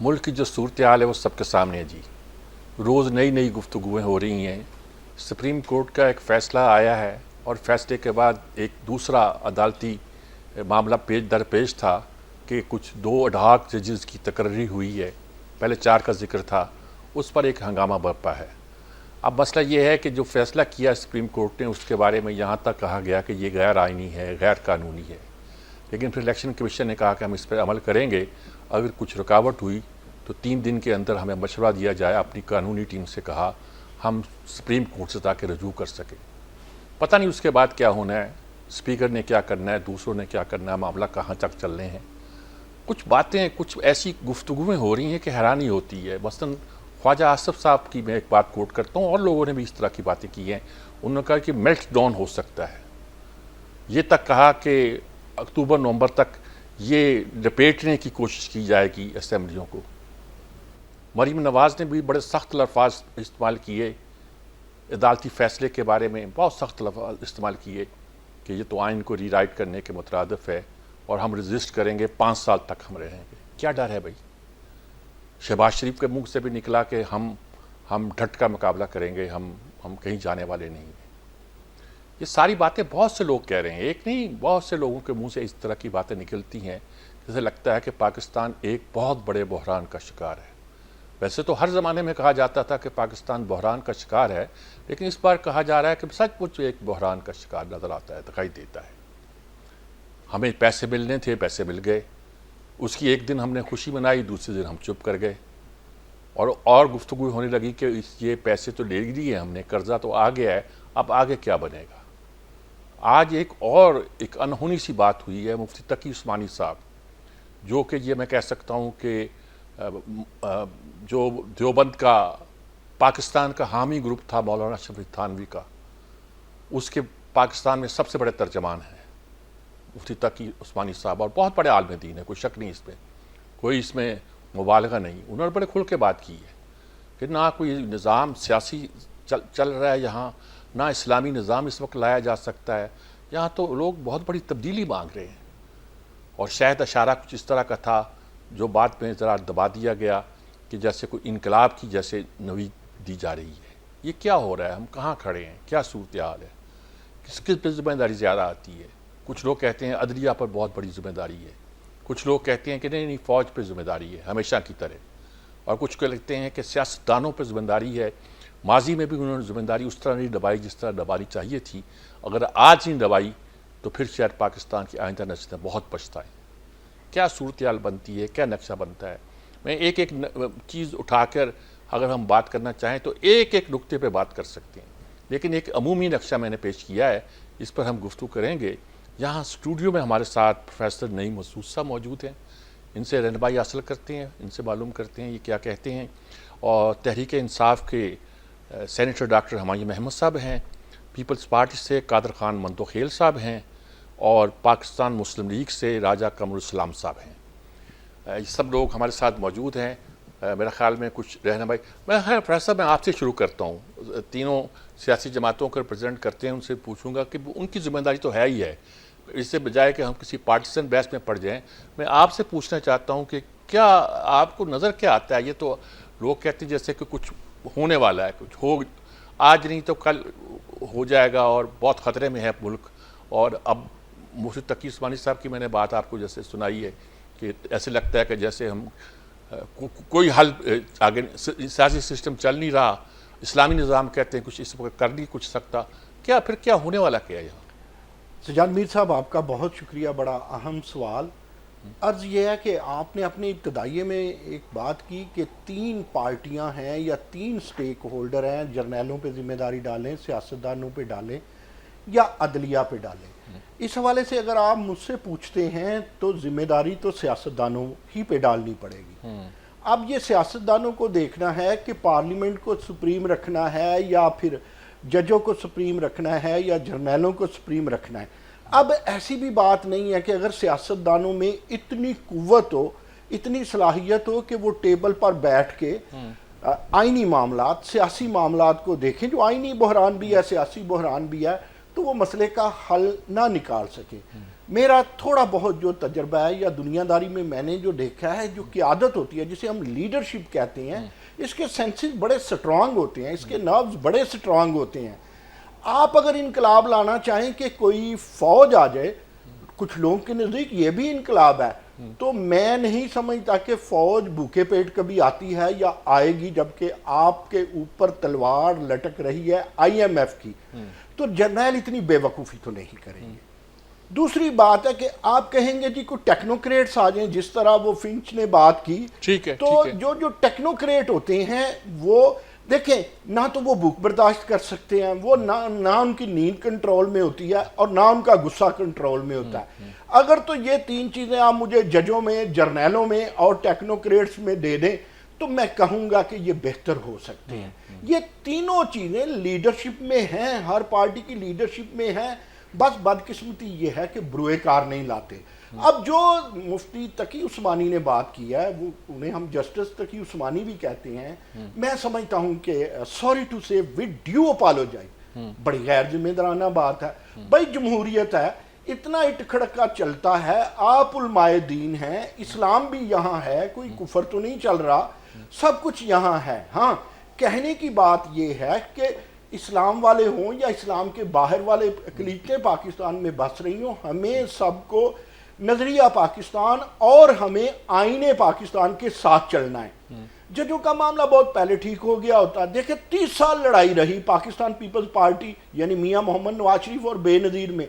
मुल्क की जो सूरत हाल है वो सबके सामने है जी। रोज़ नई नई गुफ्तगुएँ हो रही हैं। सुप्रीम कोर्ट का एक फ़ैसला आया है और फैसले के बाद एक दूसरा अदालती मामला पेश दर पेश था कि कुछ 2 अडहॉक जजेस की तकर्री हुई है। पहले 4 का जिक्र था, उस पर एक हंगामा बरपा है। अब मसला ये है कि जो फ़ैसला किया सुप्रीम कोर्ट ने उसके बारे में यहाँ तक कहा गया कि ये गैर आइनी है, गैर कानूनी है। लेकिन फिर इलेक्शन कमीशन ने कहा कि हम इस पर अमल करेंगे, अगर कुछ रुकावट हुई तो 3 दिन के अंदर हमें मशवरा दिया जाए। अपनी कानूनी टीम से कहा हम सुप्रीम कोर्ट से ताकि रजू कर सकें। पता नहीं उसके बाद क्या होना है, स्पीकर ने क्या करना है, दूसरों ने क्या करना है, मामला कहाँ तक चलने हैं। कुछ बातें, कुछ ऐसी गुफ्तगुएँ हो रही हैं कि हैरानी होती है। मसलन ख्वाजा आसिफ साहब की मैं एक बात कोट करता हूँ, और लोगों ने भी इस तरह की बातें की हैं। उन्होंने कहा कि मेल्ट डाउन हो सकता है। ये तक कहा कि अक्टूबर नवंबर तक ये लपेटने की कोशिश की जाएगी असम्बलियों को। मरीम नवाज़ ने भी बड़े सख्त लफ्ज़ इस्तेमाल किए, अदालती फ़ैसले के बारे में बहुत सख्त लफ्ज़ इस्तेमाल किए कि ये तो आइन को रीराइट करने के मुतरादिफ है और हम रजिस्ट करेंगे, 5 साल तक हम रहेंगे। क्या डर है भाई? शहबाज शरीफ के मुंह से भी निकला कि हम डट का मुकाबला करेंगे, हम कहीं जाने वाले नहीं हैं। ये सारी बातें बहुत से लोग कह रहे हैं, एक नहीं, बहुत से लोगों के मुंह से इस तरह की बातें निकलती हैं जैसे लगता है कि पाकिस्तान एक बहुत बड़े बहरान का शिकार है। वैसे तो हर ज़माने में कहा जाता था कि पाकिस्तान बहरान का शिकार है, लेकिन इस बार कहा जा रहा है कि सचमुच एक बहरान का शिकार नज़र आता है, दिखाई देता है। हमें पैसे मिलने थे, पैसे मिल गए, उसकी एक दिन हमने खुशी मनाई, दूसरे दिन हम चुप कर गए और गुफ्तगू होने लगी कि ये पैसे तो ले लिए हमने, कर्जा तो आ गया है, अब आगे क्या बनेगा। आज एक अनहोनी सी बात हुई है। मुफ्ती तकी उस्मानी साहब, जो कि ये मैं कह सकता हूँ कि जो देवबंद का पाकिस्तान का हामी ग्रुप था मौलाना शफी थानवी का, उसके पाकिस्तान में सबसे बड़े तर्जमान हैं मुफ्ती तकी उस्मानी साहब, और बहुत बड़े आलिम दीन है, कोई शक नहीं इसमें, कोई इसमें मुबालगा नहीं। उन्होंने बड़े खुल के बात की है कि ना कोई निज़ाम सियासी चल रहा है यहाँ, ना इस्लामी निज़ाम इस वक्त लाया जा सकता है। यहाँ तो लोग बहुत बड़ी तब्दीली मांग रहे हैं। और शायद इशारा कुछ इस तरह का था जो बाद में ज़रा दबा दिया गया कि जैसे कोई इनकलाब की जैसे नवी दी जा रही है। ये क्या हो रहा है? हम कहाँ खड़े हैं? क्या सूरत हाल है? किसकी पर जिम्मेदारी ज़्यादा आती है? कुछ लोग कहते हैं अदलिया पर बहुत बड़ी जिम्मेदारी है, कुछ लोग कहते हैं कि नहीं फ़ौज पर जिम्मेदारी है हमेशा की तरह, और कुछ को लगते हैं कि सियासतदानों पर जिम्मेदारी है। माजी में भी उन्होंने जिम्मेदारी उस तरह नहीं दबाई जिस तरह दबानी चाहिए थी। अगर आज नहीं दबाई तो फिर शायद पाकिस्तान की आइंदा नस्लें बहुत पछताएं। क्या सूरत हाल बनती है, क्या नक्शा बनता है? मैं एक एक चीज़ उठाकर अगर हम बात करना चाहें तो एक एक नुक्ते पे बात कर सकते हैं, लेकिन एक अमूमी नक्शा मैंने पेश किया है, इस पर हम गुफ्तगू करेंगे। यहाँ स्टूडियो में हमारे साथ प्रोफेसर नईम मसूद साहब मौजूद हैं, इनसे रहनुमाई हासिल करते हैं, इनसे मालूम करते हैं ये क्या कहते हैं। और तहरीक इंसाफ के सेनेटर डॉक्टर हुमायूं अहमद साहब हैं, पीपल्स पार्टी से कादर खान मंतोखेल साहब हैं, और पाकिस्तान मुस्लिम लीग से राजा कमरुल साहब हैं। ये सब लोग हमारे साथ मौजूद हैं। मेरा ख्याल में कुछ रहनुमाई, मैं प्रोफेसर मैं आपसे शुरू करता हूँ। तीनों सियासी जमातों को रिप्रेजेंट करते हैं, उनसे पूछूंगा कि उनकी जिम्मेदारी तो है ही है, इससे बजाय कि हम किसी पार्टीसन बहस में पड़ जाएं, मैं आपसे पूछना चाहता हूं कि क्या आपको नज़र क्या आता है? ये तो लोग कहते हैं जैसे कि कुछ होने वाला है, कुछ हो आज नहीं तो कल हो जाएगा और बहुत ख़तरे में है मुल्क। और अब मुफ्ती तकी उस्मानी साहब की मैंने बात आपको जैसे सुनाई है कि ऐसे लगता है कि जैसे हम कोई हल आगे सियासी सिस्टम चल नहीं रहा, इस्लामी निज़ाम कहते हैं कुछ इस वक्त कर नहीं कुछ सकता। क्या फिर क्या होने वाला क्या है यहाँ? सजाद मीर साहब, आपका बहुत शुक्रिया, बड़ा अहम सवाल। अर्ज़ यह है कि आपने अपने इब्तदाइये में एक बात की कि 3 पार्टियां हैं या 3 स्टेक होल्डर हैं, जर्नैलों पे जिम्मेदारी डालें, सियासतदानों पे डालें या अदलिया पे डालें। इस हवाले से अगर आप मुझसे पूछते हैं तो जिम्मेदारी तो सियासतदानों ही पे डालनी पड़ेगी। अब ये सियासतदानों को देखना है कि पार्लियामेंट को सुप्रीम रखना है या फिर जजों को सुप्रीम रखना है या जर्नैलों को सुप्रीम रखना है। अब ऐसी भी बात नहीं है कि अगर सियासतदानों में इतनी कुव्वत हो, इतनी सलाहियत हो कि वो टेबल पर बैठ के आइनी मामलात, सियासी मामलात को देखें, जो आइनी बहरान भी है, सियासी बहरान भी है, तो वो मसले का हल ना निकाल सके। मेरा थोड़ा बहुत जो तजर्बा है या दुनियादारी में मैंने जो देखा है, जो क़ियादत होती है जिसे हम लीडरशिप कहते हैं, इसके सेंसेस बड़े स्ट्रांग होते हैं, इसके नर्व्स बड़े स्ट्रांग होते हैं। आप अगर इनकलाब लाना चाहें कि कोई फौज आ जाए, कुछ लोगों के नज़दीक ये भी इनकलाब है, तो मैं नहीं समझता कि फौज भूखे पेट कभी आती है या आएगी, जबकि आपके ऊपर तलवार लटक रही है IMF की। तो जर्नैल इतनी बेवकूफ़ी तो नहीं करेंगे। दूसरी बात है कि आप कहेंगे जी कोई टेक्नोक्रेट्स आ जाएं, जिस तरह वो फिंच ने बात की, ठीक है, तो ठीक है। जो जो टेक्नोक्रेट होते हैं वो देखें, ना तो वो भूख बर्दाश्त कर सकते हैं, वो ना उनकी नींद कंट्रोल में होती है और ना उनका गुस्सा कंट्रोल में होता है। अगर तो ये तीन चीज़ें आप मुझे जजों में, जर्नैलों में और टेक्नोक्रेट्स में दे दें तो मैं कहूँगा कि ये बेहतर हो सकते हैं। ये तीनों चीज़ें लीडरशिप में हैं, हर पार्टी की लीडरशिप में हैं। बस बदकिस्मती ये है कि बुरे कार नहीं लाते। अब जो मुफ्ती तकी उस्मानी ने बात की है, वो उन्हें हम जस्टिस तकी उस्मानी भी कहते हैं। मैं समझता हूं कि सॉरी टू से विद ड्यू अपोलोजाइज, बड़ी गैर जिम्मेदाराना बात है। भाई जमहूरियत है, इतना इटखड़का चलता है, आप उलमाए दीन हैं, इस्लाम भी यहाँ है, कोई कुफर तो नहीं चल रहा, सब कुछ यहाँ है। हाँ, कहने की बात यह है कि इस्लाम वाले हों या इस्लाम के बाहर वाले अक़लीतें पाकिस्तान में बस रही हों, हमें सबको नज़रिया पाकिस्तान और हमें आईने पाकिस्तान के साथ चलना है। जजों का मामला बहुत पहले ठीक हो गया होता। देखिए 30 साल लड़ाई रही पाकिस्तान पीपल्स पार्टी यानी मियाँ मोहम्मद नवाज शरीफ और बेनज़ीर में।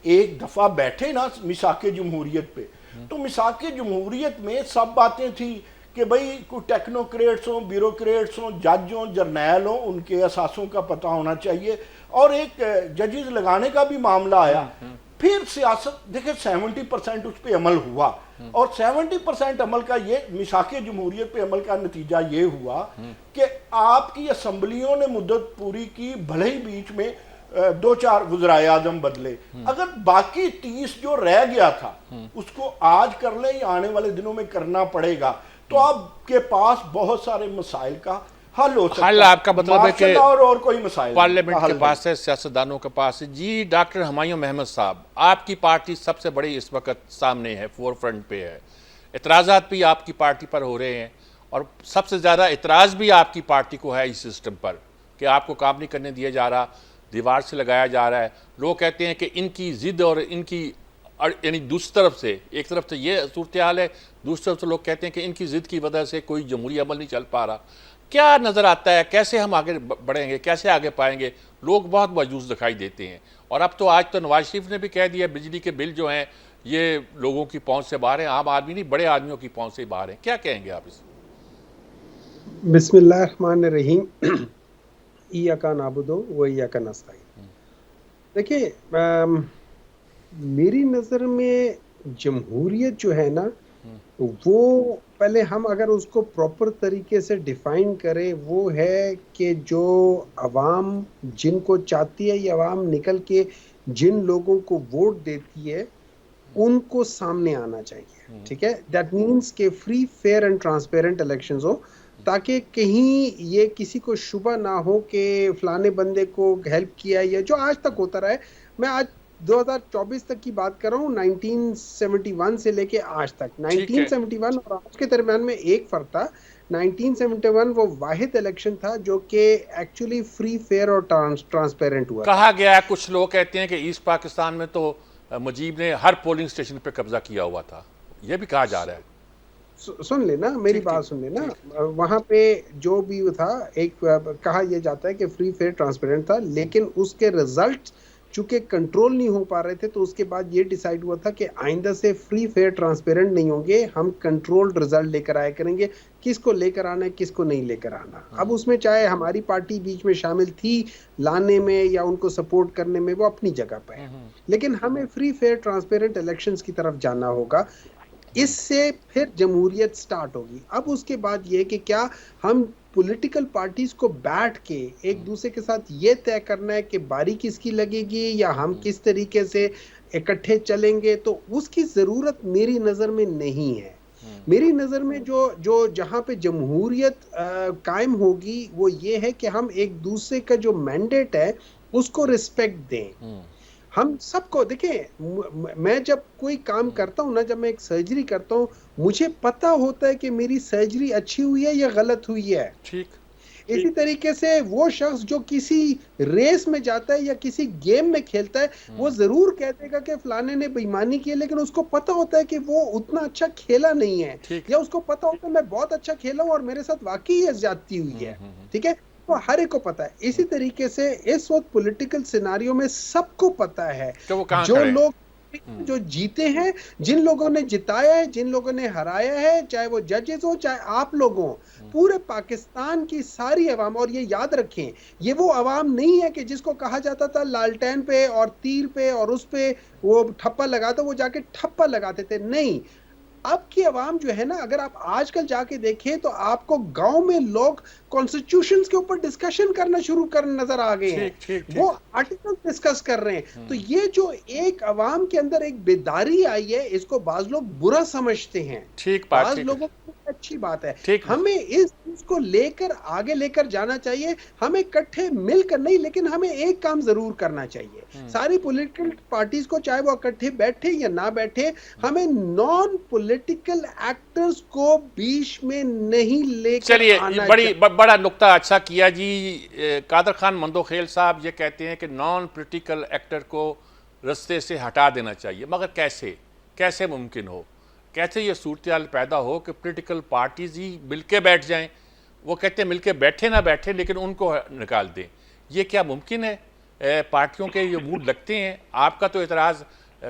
एक दफ़ा बैठे ना मिसाके जमहूरियत पे, तो मिसाके जमहूरियत में सब बातें थी कि भाई कोई टेक्नोक्रेट्स हों, ब्यूरोक्रेट्स हों, जज हों, जर्नैल हों, उनके असासों का पता होना चाहिए और एक जजेस लगाने का भी मामला आया। फिर सियासत देखिए 70% उस पर अमल हुआ और 70% अमल का ये मिसाके जमहूरियत पे अमल का नतीजा ये हुआ कि आपकी असम्बलियों ने मुद्दत पूरी की, भले ही बीच में 2-4 वज़राए आज़म बदले। अगर बाकी 30 जो रह गया था उसको आज कर ले या आने वाले दिनों में करना पड़ेगा, तो आपके पास बहुत सारे मसाइल का हल हो सकता है। हल आपका मतलब है कि और कोई मसाइल पार्लियामेंट के पास है, सियासतदानों के पास है। जी डॉक्टर हुमायूं अहमद साहब, आपकी पार्टी सबसे बड़ी इस वक्त सामने है, फोर फ्रंट पे है, इतराज़ात भी आपकी पार्टी पर हो रहे हैं और सबसे ज़्यादा इतराज़ भी आपकी पार्टी को है इस सिस्टम पर कि आपको काम नहीं करने दिया जा रहा, दीवार से लगाया जा रहा है। लोग कहते हैं कि इनकी ज़िद और इनकी यानी दूसरी तरफ से, एक तरफ से ये सूरत हाल है, दूसरी तरफ से लोग कहते हैं कि इनकी ज़िद की वजह से कोई जमहूरी अमल नहीं चल पा रहा। क्या नज़र आता है, कैसे हम आगे बढ़ेंगे, कैसे आगे पाएंगे? लोग बहुत मायूस दिखाई देते हैं और अब तो आज तो नवाज शरीफ ने भी कह दिया बिजली के बिल जो हैं ये लोगों की पहुंच से बाहर हैं, आम आदमी नहीं बड़े आदमियों की पहुंच से बाहर हैं। क्या कहेंगे आप इस? बिस्मिल्लाहिर्रहमानिर्रहीम, इय्याका नअबुदु व इय्याका नस्तईन। देखिए, मेरी नज़र में जमहूरियत जो है ना, वो पहले हम अगर उसको प्रॉपर तरीके से डिफाइन करें, वो है कि जो अवाम जिनको चाहती है, ये अवाम निकल के जिन लोगों को वोट देती है उनको सामने आना चाहिए। ठीक है, दैट मीन्स के free fair and transparent elections हो, ताकि कहीं ये किसी को शुबा ना हो कि फलाने बंदे को हेल्प किया, या जो आज तक होता रहा है। मैं आज 2024 तक की बात कर रहा हूँ, 1971 से लेके आज तक। 1971 और आज के दरमियान में एक फर्क था। 1971 वो वाहिद इलेक्शन था जो कि एक्चुअली फ्री फेयर और ट्रांसपेरेंट हुआ। कहा गया है, कुछ लोग कहते हैं कि ईस्ट पाकिस्तान में तो मुजीब ने हर पोलिंग स्टेशन पे कब्जा किया हुआ था, यह भी कहा जा रहा है। सुन लेना, मेरी बात सुन लेना। वहां पे जो भी था, एक कहा यह जाता है कि फ्री फेयर ट्रांसपेरेंट था, लेकिन उसके रिजल्ट चूंकि कंट्रोल नहीं हो पा रहे थे, तो उसके बाद ये डिसाइड हुआ था कि आइंदा से फ्री फेयर ट्रांसपेरेंट नहीं होंगे, हम कंट्रोल्ड रिजल्ट लेकर आया करेंगे। किसको लेकर आना है, किसको नहीं लेकर आना। अब उसमें चाहे हमारी पार्टी बीच में शामिल थी लाने में या उनको सपोर्ट करने में, वो अपनी जगह पर है, लेकिन हमें फ्री फेयर ट्रांसपेरेंट इलेक्शंस की तरफ जाना होगा। इससे फिर जमहूरियत स्टार्ट होगी। अब उसके बाद ये कि क्या हम पॉलिटिकल पार्टीज को बैठ के एक दूसरे के साथ ये तय करना है कि बारी किसकी लगेगी या हम किस तरीके से इकट्ठे चलेंगे, तो उसकी जरूरत मेरी नजर में नहीं है। मेरी नजर में जो जहां पे जमहूरियत कायम होगी वो ये है कि हम एक दूसरे का जो मैंडेट है उसको रिस्पेक्ट दें। हम सबको देखिए, मैं जब कोई काम करता हूँ ना, जब मैं एक सर्जरी करता हूँ, मुझे पता होता है कि मेरी सर्जरी अच्छी हुई है या गलत हुई है। ठीक। इसी तरीके से वो शख्स जो किसी रेस में जाता है या किसी गेम में खेलता है, वो जरूर कह देगा कि फलाने ने बेईमानी की है, लेकिन उसको पता होता है कि वो उतना अच्छा खेला नहीं है, ठीक। या उसको पता होता है मैं बहुत अच्छा खेला हूं और मेरे साथ वाकई ये ज्यादती हुई है। ठीक है, तो हर एक को पता है। इसी तरीके से इस वक्त पॉलिटिकल सिनारियो में सबको पता है कि वो कहाँ जो खड़े हैं। लोग जो जीते हैं, जिन लोगों ने जिताया है, जिन लोगों ने हराया है, चाहे वो जजेस हो चाहे आप लोग हो, पूरे पाकिस्तान की सारी अवाम। और ये याद रखें, ये वो अवाम नहीं है कि जिसको कहा जाता था लालटेन पे और तीर पे और उस पे वो ठप्पा लगाता, वो जाके ठप्पा लगाते थे, नहीं। अब की अवाम जो है ना, अगर आप आजकल जाके देखें तो आपको गांव में लोग कॉन्स्टिट्यूशन के ऊपर डिस्कशन करना शुरू कर नजर आ गए हैं, ठीक ठीक वो ठीक। आर्टिकल डिस्कस कर रहे हैं। तो ये जो एक अवाम के अंदर एक बेदारी आई है, इसको बाज लोग बुरा समझते हैं, ठीक बात, बाज ठीक लोगों को अच्छी बात है। ठीक। हमें इस चीज को लेकर आगे लेकर जाना चाहिए, हमें इकट्ठे मिलकर नहीं, लेकिन हमें एक काम जरूर करना चाहिए। सारी पॉलिटिकल पार्टीज को, चाहे वो इकट्ठे बैठे या ना बैठे, हमें नॉन पॉलिटिकल एक्टर्स को बीच में नहीं लेकर चलिए, आना बड़ा नुक्ता अच्छा किया जी। कादर खान मंदोखेल साहब ये कहते हैं कि नॉन पॉलिटिकल एक्टर को रास्ते से हटा देना चाहिए, मगर कैसे कैसे मुमकिन हो, कैसे ये सूरत पैदा हो कि पॉलिटिकल पार्टीज ही मिलके बैठ जाएं। वो कहते हैं मिलके बैठे ना बैठे, लेकिन उनको निकाल दें। ये क्या मुमकिन है? पार्टियों के ये मूड लगते हैं। आपका तो एतराज़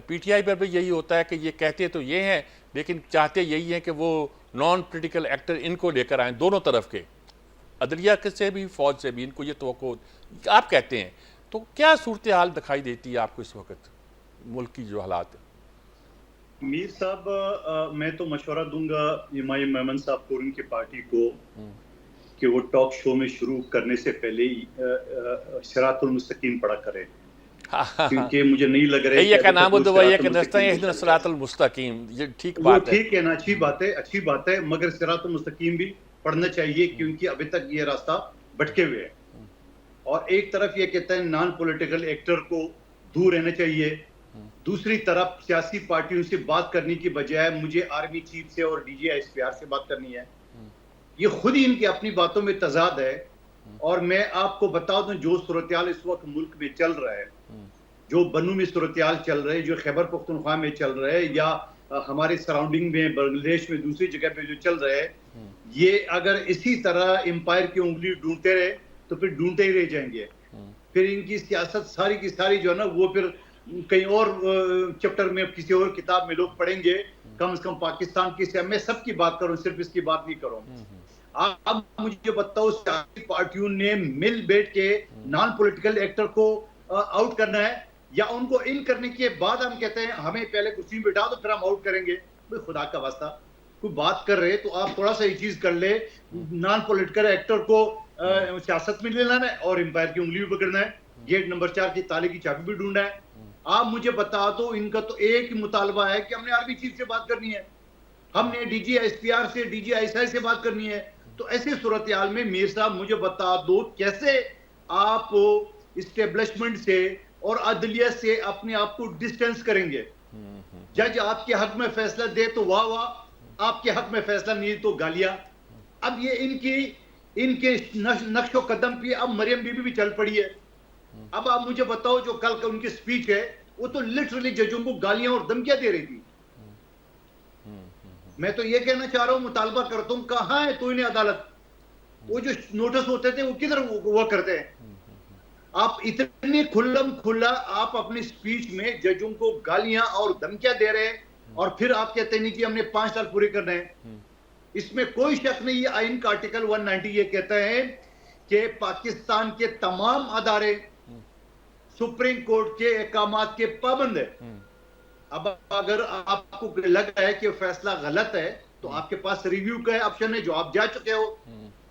पीटीआई पर भी यही होता है कि ये कहते तो ये हैं, लेकिन चाहते यही है कि वो नॉन पॉलिटिकल एक्टर इनको लेकर आएँ, दोनों तरफ के, अदलिया से भी फौज से भी, इनको ये तवक्को आप कहते हैं। तो क्या सूरत हाल दिखाई देती है आपको इस वक्त मुल्क की जो हालात है? मीर साहब, मैं तो मशवरा दूंगा इमाम मेमन साहब को, उनकी पार्टी को, कि वो टॉक शो में शुरू करने से पहले ही सिरातुल मुस्तकीम पढ़ा करें, क्योंकि मुझे नहीं लग रहा है ये का नाम सिरातुल मुस्तकीम। ये ठीक बात है, ठीक है ना, अच्छी बात है, अच्छी बात है, मगर सिरातुल मुस्तकीम भी पढ़ना चाहिए, क्योंकि अभी तक ये रास्ता भटके हुए है। और एक तरफ ये कहता है नॉन पॉलिटिकल एक्टर को दूर रहना चाहिए, दूसरी तरफ सियासी पार्टियों से बात करने की बजाय मुझे आर्मी चीफ से और DGI-SPR से बात करनी है। ये खुद ही इनकी अपनी बातों में तजाद है। और मैं आपको बता दूं, जो सूरत-ए-हाल इस वक्त मुल्क में चल रहा है, जो बन्नू में सूरत-ए-हाल चल रहा है, जो खैबर पख्तूनख्वा में चल रहा है, या हमारे सराउंडिंग में बांग्लादेश में दूसरी जगह पे जो चल रहा है, ये अगर इसी तरह एम्पायर की उंगली ढूंढते रहे तो फिर ढूंढते ही रह जाएंगे। फिर इनकी सियासत सारी की सारी जो है ना, वो फिर कहीं और चैप्टर में, किसी और किताब में लोग पढ़ेंगे। कम से कम पाकिस्तान की, मैं सबकी बात करूं, सिर्फ इसकी बात नहीं करूं। अब मुझे बताओ, सियासी पार्टियों ने मिल बैठ के नॉन पॉलिटिकल एक्टर को आउट करना है, या उनको इन करने के बाद हम कहते हैं हमें पहले कुर्सी में बिठा दो फिर हम आउट करेंगे? भाई खुदा का वास्ता, कोई बात कर रहे तो आप थोड़ा सा ये चीज कर ले, नॉन पॉलिटिकल एक्टर को सियासत में ले लाना है और एम्पायर की उंगली भी पकड़ना है, गेट नंबर 4 की ताले की चाबी भी ढूंढना है। आप मुझे बता दो, इनका तो एक ही मुतालबा है कि हमने आर्मी चीफ से बात करनी है, हमने DGI-SPR से, DGI-SI से बात करनी है। तो ऐसे सूरत हाल में मीर साहब मुझे बता दो, कैसे आप इस्टेब्लिशमेंट से और अदलिया से अपने आप को डिस्टेंस करेंगे? जज आपके हक में फैसला दे तो वाह वाह, आपके हक में फैसला नहीं तो गालियां। अब ये इनके नक्शो कदम पे अब मरियम बीबी भी चल पड़ी है। अब आप मुझे बताओ, जो कल का उनकी स्पीच है, वो तो लिटरली जजों को गालियां और धमकियां दे रही थी। मैं तो ये कहना चाह रहा हूं, मुतालबा करता हूं, कहां है तो इन्हें अदालत? वो जो नोटिस होते थे वो किधर हुआ करते हैं? आप इतने खुल्लम खुल्ला आप अपनी स्पीच में जजों को गालियां और धमकियां दे रहे हैं, और फिर आप कहते नहीं कि हमने 5 साल पूरे करने हैं। इसमें कोई शक नहीं। ये आइन का आर्टिकल 190 ये कहता है कि पाकिस्तान के तमाम अदारे सुप्रीम कोर्ट के अहकामात के पाबंद है। अब अगर आपको लग रहा है कि फैसला गलत है, तो आपके पास रिव्यू का ऑप्शन है, जो आप जा चुके हो।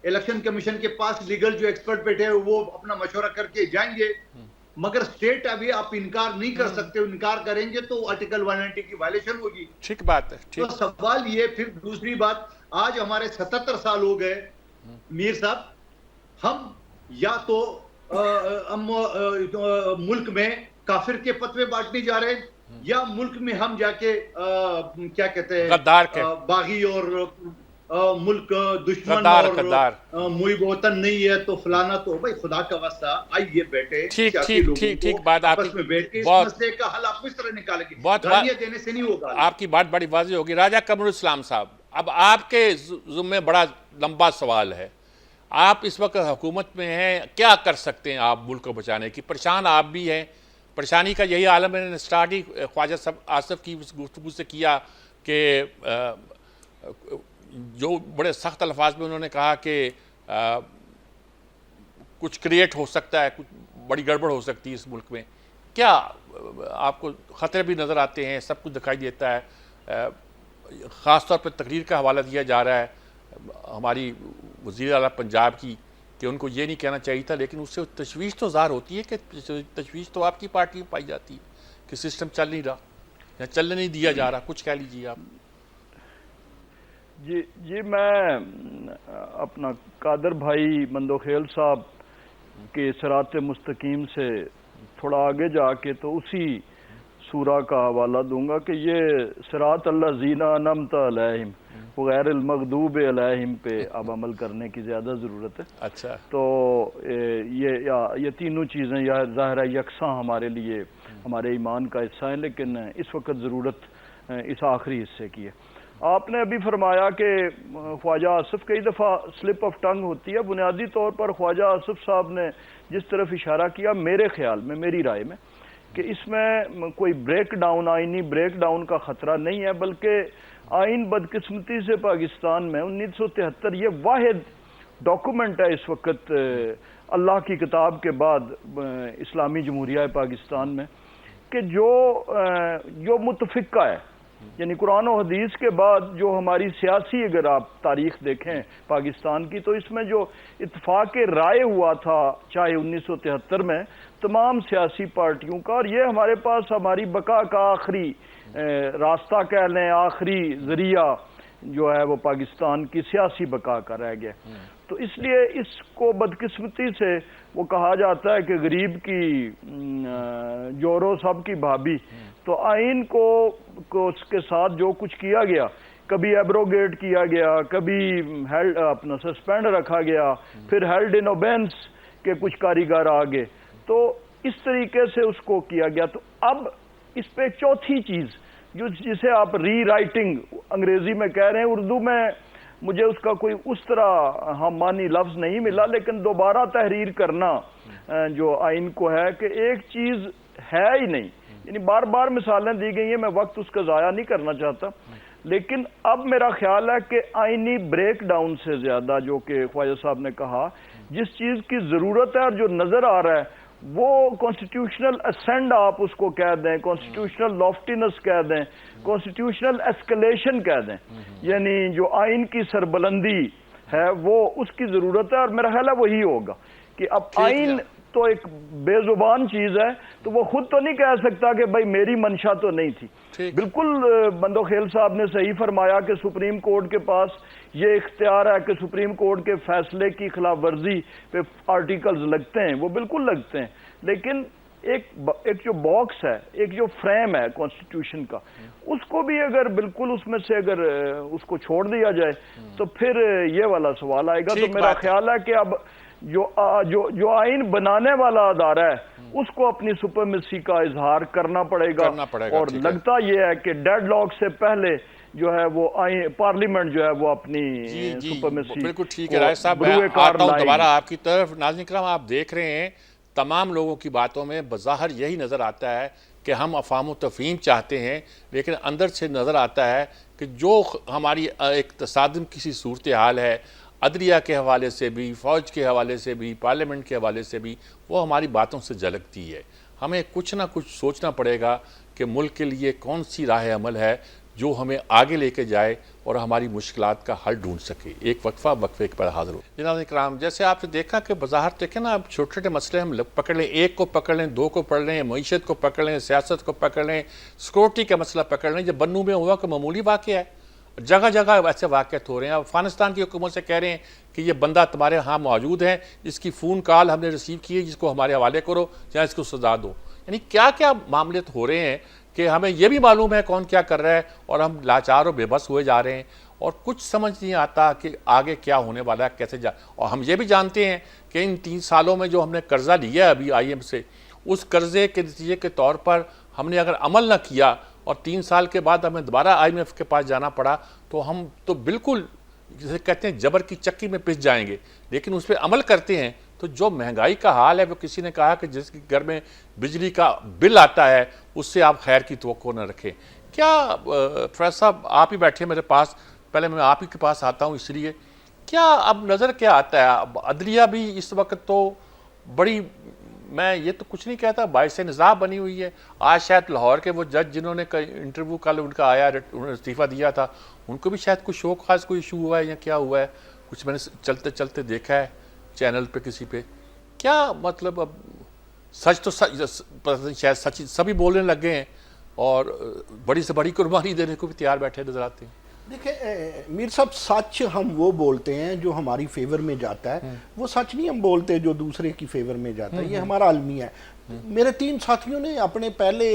इलेक्शन कमीशन के पास लीगल जो एक्सपर्ट बैठे हैं वो अपना मशवरा करके जाएंगे, मगर स्टेट अभी आप इनकार नहीं कर सकते। इनकार करेंगे तो आर्टिकल 190 की वायलेशन होगी। ठीक बात है, ठीक। तो सवाल ये, फिर दूसरी बात, आज हमारे 77 साल हो गए मीर साहब, हम या तो मुल्क में काफिर के फतवे बांटने जा रहे हैं, या मुल्क में हम जाके क्या कहते हैं, गद्दार के बागी और मुल्क दुश्मन गद्दार और मुइब वतन नहीं है तो फलाना, तो भाई खुदा का वास्ता आइए बैठे ठीक बात आपस में बैठ के इस मसले का हल आप किस तरह निकालेंगे, गालियां देने से नहीं होगा। आपकी बात बड़ी वाज़ेह होगी। राजा कमरुल इस्लाम साहब, अब आपके ज़ुम्मे बड़ा लंबा सवाल है। आप इस वक्त हुकूमत में हैं, क्या कर सकते हैं आप मुल्क को बचाने की? परेशान आप भी हैं, परेशानी का यही आलम मैंने स्टार्ट ही ख्वाजा आसिफ की गुफ्तगू से किया कि जो बड़े सख्त अल्फाज में उन्होंने कहा कि कुछ क्रिएट हो सकता है, कुछ बड़ी गड़बड़ हो सकती है इस मुल्क में। क्या आपको ख़तरे भी नज़र आते हैं, सब कुछ दिखाई देता है? ख़ास तौर पर तकरीर का हवाला दिया जा रहा है हमारी वज़ीर आला पंजाब की कि उनको ये नहीं कहना चाहिए था, लेकिन उससे तशवीश तो ज़ाहिर होती है कि तशवीश तो आपकी पार्टी में पाई जाती है कि सिस्टम चल नहीं रहा या चलने नहीं दिया जा रहा। कुछ कह लीजिए आप। जी मैं अपना कादर भाई मंदोखेल साहब के सिरात मुस्तकीम से थोड़ा आगे जाके तो उसी सूरा का हवाला दूंगा कि ये सिरात अल्लज़ीना अनअमता अलैहिम गैरिल मग़दूब अलैहिम पे अब अमल करने की ज़्यादा ज़रूरत है। अच्छा, तो ये तीनों चीज़ें या ज़ाहिर यकसां हमारे लिए हमारे ईमान का हिस्सा है, लेकिन इस वक्त ज़रूरत इस आखिरी हिस्से की है। आपने अभी फरमाया कि ख्वाजा आसिफ, कई दफ़ा स्लिप ऑफ टंग होती है। बुनियादी तौर पर ख्वाजा आसिफ साहब ने जिस तरफ इशारा किया, मेरे ख्याल में, मेरी राय में, कि इसमें कोई ब्रेक डाउन, आइनी ब्रेक डाउन का ख़तरा नहीं है, बल्कि आइन बदकिस्मती से पाकिस्तान में 1973 ये वाहिद डॉक्यूमेंट है इस वक्त अल्लाह की किताब के बाद इस्लामी जमहूरिया पाकिस्तान में कि जो मुतफ़िका है, यानी कुरान और हदीस के बाद जो हमारी सियासी, अगर आप तारीख देखें पाकिस्तान की, तो इसमें जो इत्तेफाक राय हुआ था चाहे 1973 में तमाम सियासी पार्टियों का, और ये हमारे पास हमारी बका का आखिरी रास्ता कह लें, आखिरी जरिया जो है वो पाकिस्तान की सियासी बका का रह गया। तो इसलिए इसको बदकिस्मती से वो कहा जाता है कि गरीब की जोरो सब की भाभी। तो आइन को उसके साथ जो कुछ किया गया, कभी एब्रोगेट किया गया, कभी हेल्ड अपना सस्पेंड रखा गया, फिर हेल्ड इन ओबेंस के कुछ कारीगर आ गए, तो इस तरीके से उसको किया गया। तो अब इस पे एक चौथी चीज़ जिसे आप री राइटिंग अंग्रेजी में कह रहे हैं, उर्दू में मुझे उसका कोई उस तरह हम मानी लफ्ज़ नहीं मिला, लेकिन दोबारा तहरीर करना जो आइन को है कि एक चीज़ है ही नहीं, यानी बार बार मिसालें दी गई हैं, मैं वक्त उसका ज़ाया नहीं करना चाहता, लेकिन अब मेरा ख्याल है कि आइनी ब्रेक डाउन से ज़्यादा, जो कि ख्वाजा साहब ने कहा, जिस चीज़ की ज़रूरत है और जो नज़र आ रहा है वो कॉन्स्टिट्यूशनल असेंड आप उसको कह दें, कॉन्स्टिट्यूशनल लॉफ्टीनेस कह दें, कॉन्स्टिट्यूशनल एस्केलेशन कह दें, यानी जो आइन की सरबलंदी है वो उसकी ज़रूरत है। और मेरा ख्याल है वही होगा कि अब आइन तो एक बेजुबान चीज़ है, तो वो खुद तो नहीं कह सकता कि भाई मेरी मंशा तो नहीं थी। बिल्कुल मंदोखेल साहब ने सही फरमाया कि सुप्रीम कोर्ट के पास ये इख्तियार है कि सुप्रीम कोर्ट के फैसले की खिलाफ वर्जी पे आर्टिकल्स लगते हैं, वो बिल्कुल लगते हैं, लेकिन एक जो बॉक्स है, एक जो फ्रेम है कॉन्स्टिट्यूशन का, उसको भी अगर बिल्कुल उसमें से अगर उसको छोड़ दिया जाए तो फिर ये वाला सवाल आएगा। तो मेरा ख्याल है कि अब जो आइन बनाने वाला अदारा है उसको अपनी सुपरमेसी का इजहार करना पड़ेगा और लगता यह है कि डेडलॉक से पहले जो है वो पार्लियामेंट जो है वो अपनी सुपरमेसी। बिल्कुल ठीक है राय साहब, मैं आता हूं दोबारा आपकी तरफ। नाज़रीन किराम, आप देख रहे हैं तमाम लोगों की बातों में बज़ाहिर यही नज़र आता है कि हम अफ़ाम तफ़हीम चाहते हैं, लेकिन अंदर से नज़र आता है कि जो हमारी एक तसादम किसी सूरत हाल है, अदलिया के हवाले से भी, फ़ौज के हवाले से भी, पार्लियामेंट के हवाले से भी, वो हमारी बातों से झलकती है। हमें कुछ ना कुछ सोचना पड़ेगा कि मुल्क के लिए कौन सी राह अमल है जो हमें आगे लेके जाए और हमारी मुश्किलात का हल ढूंढ सके। एक वक्फे के पर हाजिर हो। जनाब इकराम, जैसे आपने देखा कि बज़ाहिर देखें ना, अब छोटे छोटे मसले हम पकड़ लें, एक को पकड़ लें, दो को पकड़ लें, मईशत को पकड़ लें, सियासत को पकड़ लें, सिक्योरिटी का मसला पकड़ लें। जब बन्नू में हुआ कि मामूली वाक़या है, जगह जगह ऐसे वाक़यात हो रहे हैं। अफ़गानिस्तान की हुकूमत से कह रहे हैं कि ये बंदा तुम्हारे यहाँ मौजूद है, इसकी फ़ोन कॉल हमने रिसीव की है, जिसको हमारे हवाले करो या इसको सजा दो। यानी क्या क्या मामले तो हो रहे हैं कि हमें ये भी मालूम है कौन क्या कर रहा है और हम लाचार और बेबस हुए जा रहे हैं और कुछ समझ नहीं आता कि आगे क्या होने वाला है, कैसे जा। और हम ये भी जानते हैं कि इन 3 सालों में जो हमने कर्जा लिया है अभी IMF से, उस कर्जे के नतीजे के तौर पर हमने अगर अमल न किया और 3 साल के बाद हमें दोबारा IMF के पास जाना पड़ा तो हम तो बिल्कुल जैसे कहते हैं जबर की चक्की में पिस जाएंगे। लेकिन उस पर अमल करते हैं तो जो महंगाई का हाल है, वो किसी ने कहा कि जिसके घर में बिजली का बिल आता है उससे आप खैर की तवक्को न रखें। क्या प्रोफेसर साहब आप ही बैठे मेरे पास, पहले मैं आप ही के पास आता हूँ, इसलिए क्या अब नज़र क्या आता है? अब अदलिया भी इस वक्त तो बड़ी, मैं ये तो कुछ नहीं कहता, बाइस निज़ाम बनी हुई है। आज शायद लाहौर के वो जज जिन्होंने इंटरव्यू कल उनका आया, उन्होंने इस्तीफ़ा दिया था, उनको भी शायद कुछ शौक खास कोई इशू हुआ है या क्या हुआ है, कुछ मैंने चलते चलते देखा है चैनल पे किसी पे। क्या मतलब अब सच तो सच, शायद सच सभी बोलने लग गए हैं और बड़ी से बड़ी कुर्बानी देने को भी तैयार बैठे नजर आते हैं। देखिए मीर साहब, सच हम वो बोलते हैं जो हमारी फेवर में जाता है, वो सच नहीं हम बोलते जो दूसरे की फेवर में जाता है। ये हमारा अलमिया है। मेरे 3 साथियों ने अपने पहले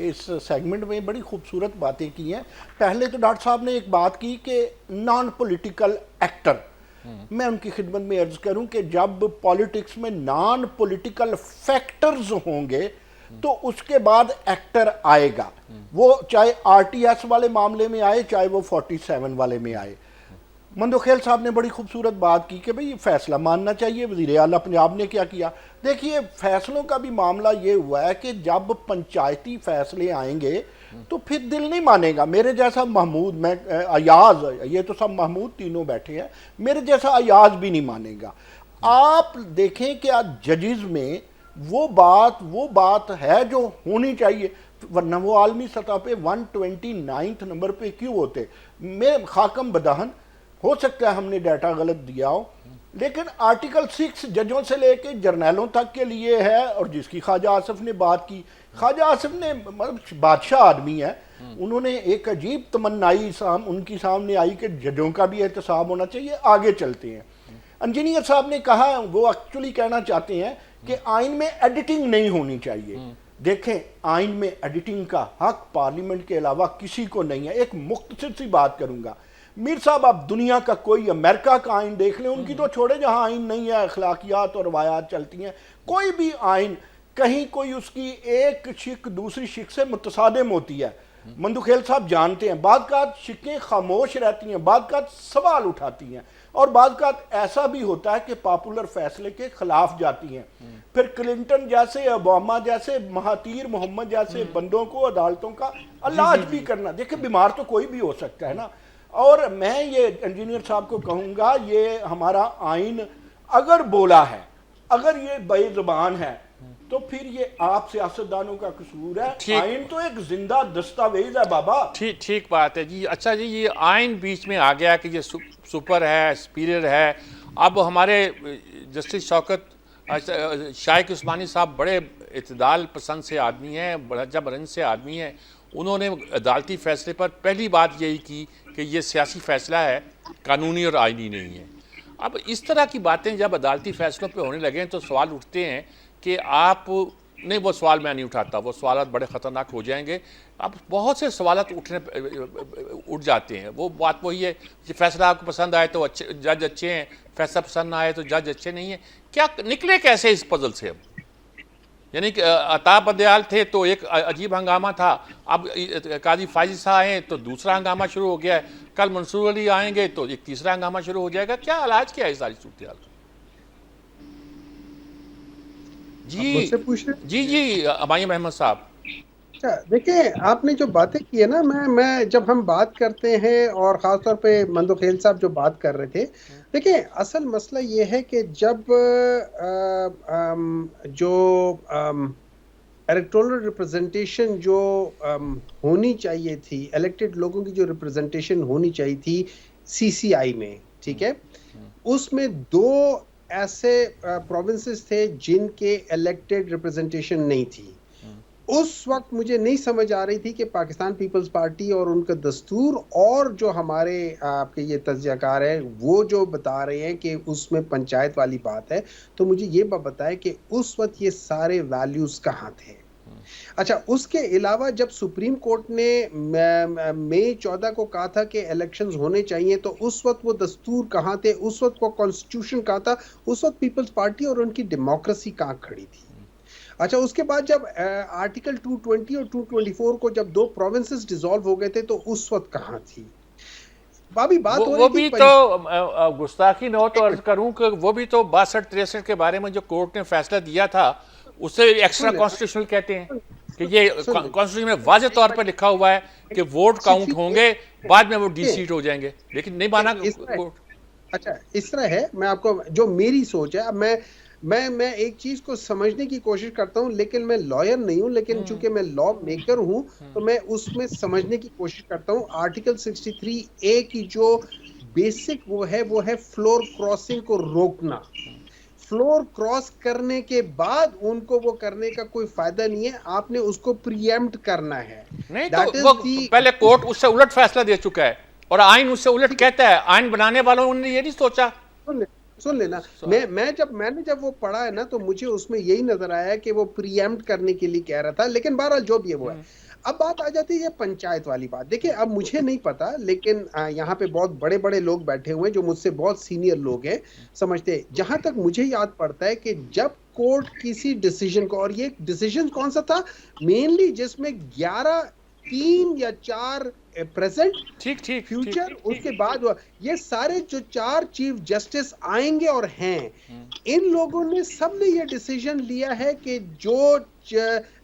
इस सेगमेंट में बड़ी खूबसूरत बातें की हैं। पहले तो डॉक्टर साहब ने एक बात की कि नॉन पॉलिटिकल एक्टर, मैं उनकी खिदमत में अर्ज करूं कि जब पॉलिटिक्स में नॉन पॉलिटिकल फैक्टर्स होंगे तो उसके बाद एक्टर आएगा, वो चाहे RTS वाले मामले में आए, चाहे वो 47 वाले में आए। मंदोखेल साहब ने बड़ी खूबसूरत बात की कि भाई फैसला मानना चाहिए। वज़ीर आला पंजाब ने क्या किया? देखिए, फैसलों का भी मामला ये हुआ है कि जब पंचायती फैसले आएंगे तो फिर दिल नहीं मानेगा। मेरे जैसा महमूद, मैं अयाज, ये तो सब महमूद तीनों बैठे हैं, मेरे जैसा अयाज भी नहीं मानेगा। आप देखें कि आज जजेस में वो बात है जो होनी चाहिए, वरना वो आलमी सतह पे 129 नंबर पे क्यों होते? मैं खाकम बदहन, हो सकता है हमने डाटा गलत दिया हो, लेकिन आर्टिकल 6 जजों से लेके जर्नैलों तक के लिए है। और जिसकी ख्वाजा आसिफ ने बात की, ख्वाजा आसिफ ने मतलब बादशाह आदमी है, उन्होंने एक अजीब तमन्नाई उनकी सामने आई कि जजों का भी एहतसाब होना चाहिए। आगे चलते हैं, इंजीनियर साहब ने कहा, वो एक्चुअली कहना चाहते हैं कि आइन में एडिटिंग नहीं होनी चाहिए। देखें, आइन में एडिटिंग का हक पार्लियामेंट के अलावा किसी को नहीं है। एक मुख्तसर सी बात करूंगा, मीर साहब, आप दुनिया का कोई, अमेरिका का आइन देख लें, उनकी तो छोड़े, जहां आइन नहीं है, अखलाकियात और रवायात चलती हैं। कोई भी आइन, कहीं कोई उसकी एक शिक दूसरी शिक से मुतसादिम होती है। मंदुखेल साहब जानते हैं, बाद का शिकें खामोश रहती हैं, बाद का सवाल उठाती हैं, और बाद का ऐसा भी होता है कि पॉपुलर फैसले के खिलाफ जाती हैं। फिर क्लिंटन जैसे, ओबामा जैसे, महातीर मोहम्मद जैसे बंदों को अदालतों का इलाज भी करना। देखिए, बीमार तो कोई भी हो सकता है ना। और मैं ये इंजीनियर साहब को कहूँगा, ये हमारा आइन अगर बोला है, अगर ये बेज़ुबान है, तो फिर ये आप सियासतदानों का कसूर है। आइन तो एक जिंदा दस्तावेज है बाबा। ठीक बात है जी। अच्छा जी, ये आइन बीच में आ गया कि ये सुपर है, सुपीरियर है। अब हमारे जस्टिस शौकत शाइक उस्मानी साहब बड़े इत्तेदाल पसंद से आदमी हैं, बड़ा बरंज से आदमी हैं। उन्होंने अदालती फैसले पर पहली बात यही की कि ये सियासी फैसला है, कानूनी और आइनी नहीं है। अब इस तरह की बातें जब अदालती फैसलों पे होने लगें तो सवाल उठते हैं कि आप नहीं, वो सवाल मैं नहीं उठाता, वो सवाल बड़े ख़तरनाक हो जाएंगे। अब बहुत से सवाल उठ जाते हैं। वो बात वही है कि फैसला आपको पसंद आए तो अच्छे जज अच्छे हैं, फैसला पसंद ना आए तो जज अच्छे नहीं हैं। क्या निकले कैसे इस पजल से? अब यानी कि अता बंदयाल थे तो एक अजीब हंगामा था, अब काजी फाइजी साहब आए तो दूसरा हंगामा शुरू हो गया है, कल मंसूर अली आएंगे तो एक तीसरा हंगामा शुरू हो जाएगा। क्या इलाज क्या है सारी सूरत हाल? जी अमाइम अहमद साहब। अच्छा, देखिए, आपने जो बातें की है ना, मैं जब हम बात करते हैं, और ख़ासतौर पे मंदोखेल साहब जो बात कर रहे थे, देखिए असल मसला ये है कि जब जो इलेक्टोरल रिप्रेजेंटेशन जो होनी चाहिए थी, इलेक्टेड लोगों की जो रिप्रेजेंटेशन होनी चाहिए थी CCI में, ठीक है, उसमें 2 ऐसे प्रोविंसेस थे जिनके इलेक्टेड रिप्रेजेंटेशन नहीं थी। उस वक्त मुझे नहीं समझ आ रही थी कि पाकिस्तान पीपल्स पार्टी और उनका दस्तूर और जो हमारे आपके ये तज्जियाकार है वो जो बता रहे हैं कि उसमें पंचायत वाली बात है, तो मुझे ये बताएं कि उस वक्त ये सारे वैल्यूज कहाँ थे। अच्छा, उसके अलावा जब सुप्रीम कोर्ट ने मई 14 को कहा था कि इलेक्शंस होने चाहिए, तो उस वक्त वो दस्तूर कहाँ थे, उस वक्त वो कॉन्स्टिट्यूशन कहाँ था, उस वक्त पीपल्स पार्टी और उनकी डेमोक्रेसी कहाँ खड़ी थी? अच्छा, उसके बाद जब आर्टिकल 220 और 224 को जब दो प्रोविंसेस डिसॉल्व हो गए थे, तो उस वक्त कहाँ थी? अभी बात हो वो रही भी थी तो गुस्ताखी न हो तो अर्ज करूं कि वो भी तो 62-63 के बारे में जो कोर्ट ने फैसला दिया था उसे एक्स्ट्रा सुन ले, कॉन्स्टिट्यूशनल कहते हैं कि ये सुन ले, कॉन्स्टिट्यूशन में वाज़ेह तौर पर लिखा हुआ है कि वोट काउंट होंगे, बाद में वो डिसीट हो जाएंगे, लेकिन नहीं माना इस तरह कोर्ट। अच्छा, इस तरह है, मैं आपको जो मेरी सोच है, अब मैं एक चीज को समझने की कोशिश करता हूं, लेकिन मैं लॉयर नहीं हूं, लेकिन चूंकि मैं लॉ मेकर हूं, तो मैं उसमें समझने की कोशिश करता हूं। आर्टिकल 63A की जो बेसिक वो है फ्लोर क्रॉसिंग को रोकना। फ्लोर क्रॉस करने के बाद उनको वो करने का कोई फायदा नहीं है, आपने उसको प्रीएम्प्ट करना है। नहीं तो दैट इज वो दी पहले कोर्ट उससे उलट फैसला दे चुका है और आइन उससे उलट कहता है। आइन बनाने वालों ने ये नहीं सोचा। सुन लेना, मैंने जब वो पढ़ा है ना, तो मुझे उसमें यही नजर आया कि वो प्रीएम्प्ट करने के लिए कह रहा था, लेकिन बहरहाल जो भी है वो है। अब बात आ जाती है पंचायत वाली बात। देखिए, अब मुझे नहीं पता, लेकिन यहाँ पे बहुत बड़े बड़े लोग बैठे हुए हैं जो मुझसे बहुत सीनियर लोग हैं, समझते हैं। जहां तक मुझे याद पड़ता है कि जब कोर्ट किसी डिसीजन को, और ये डिसीजन कौन सा था मेनली, जिसमें 11 3 या 4 प्रेजेंट ठीक फ्यूचर, उसके बाद ये सारे जो 4 चीफ जस्टिस आएंगे और हैं, इन लोगों ने सबने ये डिसीजन लिया है कि जो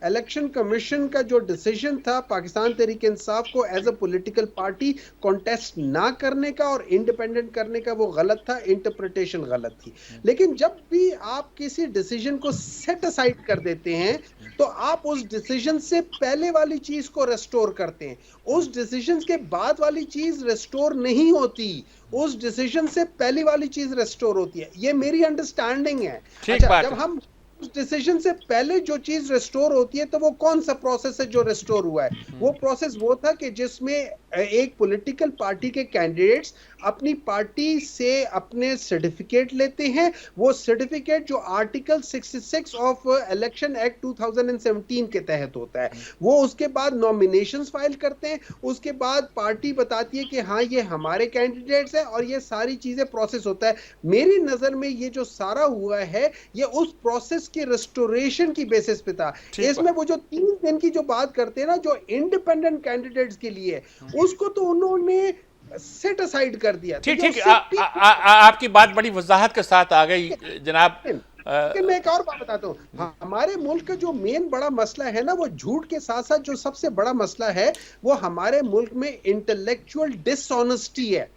इलेक्शन कमीशन का जो डिसीजन था पाकिस्तान तहरीक इंसाफ को as a political party contest ना करने का और इंडिपेंडेंट करने का, वो गलत था, इंटरप्रिटेशन गलत थी। लेकिन जब भी आप किसी डिसीजन को सेट असाइड कर देते हैं, तो आप उस डिसीजन से पहले वाली चीज को रेस्टोर करते हैं। उस डिसीजन के बाद वाली चीज रेस्टोर नहीं होती, उस डिसीजन से पहली वाली चीज रेस्टोर होती है। ये मेरी अंडरस्टैंडिंग है। अच्छा, जब हम उस डिसीजन से पहले जो चीज रेस्टोर होती है, तो वो कौन सा प्रोसेस है जो रेस्टोर हुआ है? वो प्रोसेस वो था कि जिसमें एक पॉलिटिकल पार्टी के कैंडिडेट्स अपनी पार्टी से अपने सर्टिफिकेट लेते हैं। वो सर्टिफिकेट जो आर्टिकल 66 ऑफ इलेक्शन एक्ट 2017 के तहत होता है, वो उसके बाद नॉमिनेशंस फाइल करते हैं। उसके बाद पार्टी बताती है कि हाँ, ये हमारे कैंडिडेट्स हैं, और ये सारी चीजें प्रोसेस होता है। मेरी नजर में ये जो सारा हुआ है, ये उस प्रोसेस की रेस्टोरेशन की बेसिस पे था। इसमें वो जो 3 दिन की जो बात करते हैं ना, जो इंडिपेंडेंट कैंडिडेट्स के लिए, उसको तो उन्होंने सेट असाइड कर दिया। ठीक आपकी बात बड़ी वजाहत के साथ आ गई जनाब। लेकिन मैं एक और बात बताता हूँ, हमारे मुल्क का जो मेन बड़ा मसला है ना, वो झूठ के साथ साथ जो सबसे बड़ा मसला है, वो हमारे मुल्क में इंटेलेक्चुअल डिसऑनेस्टी है।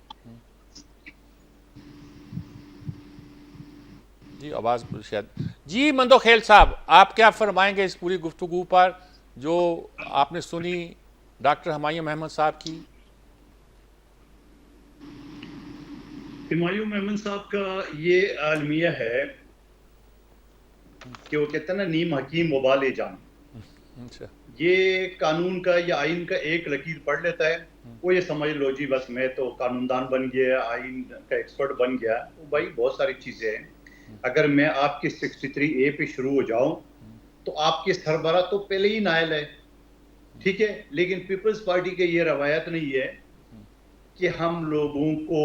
जी, आवाज शायद। जी मंदोखेल साहब, आप क्या फरमाएंगे इस पूरी गुफ्तगू पर जो आपने सुनी डॉक्टर हुमायूं अहमद साहब की? हुमायूं अहमद साहब का ये अलमिया है कि वो कहते हैं ना, नीम हकीम वबाल जान। अच्छा। ये कानून का या आइन का एक लकीर पढ़ लेता है, वो ये समझ लो जी बस मैं तो कानूनदान बन गया, आइन का एक्सपर्ट बन गया। वो भाई बहुत सारी चीजें हैं। अगर मैं आपके 63A पे शुरू हो जाऊं, तो आपके सरबरा तो पहले ही नायल है, ठीक है। लेकिन पीपल्स पार्टी के ये रवायत नहीं है कि हम लोगों को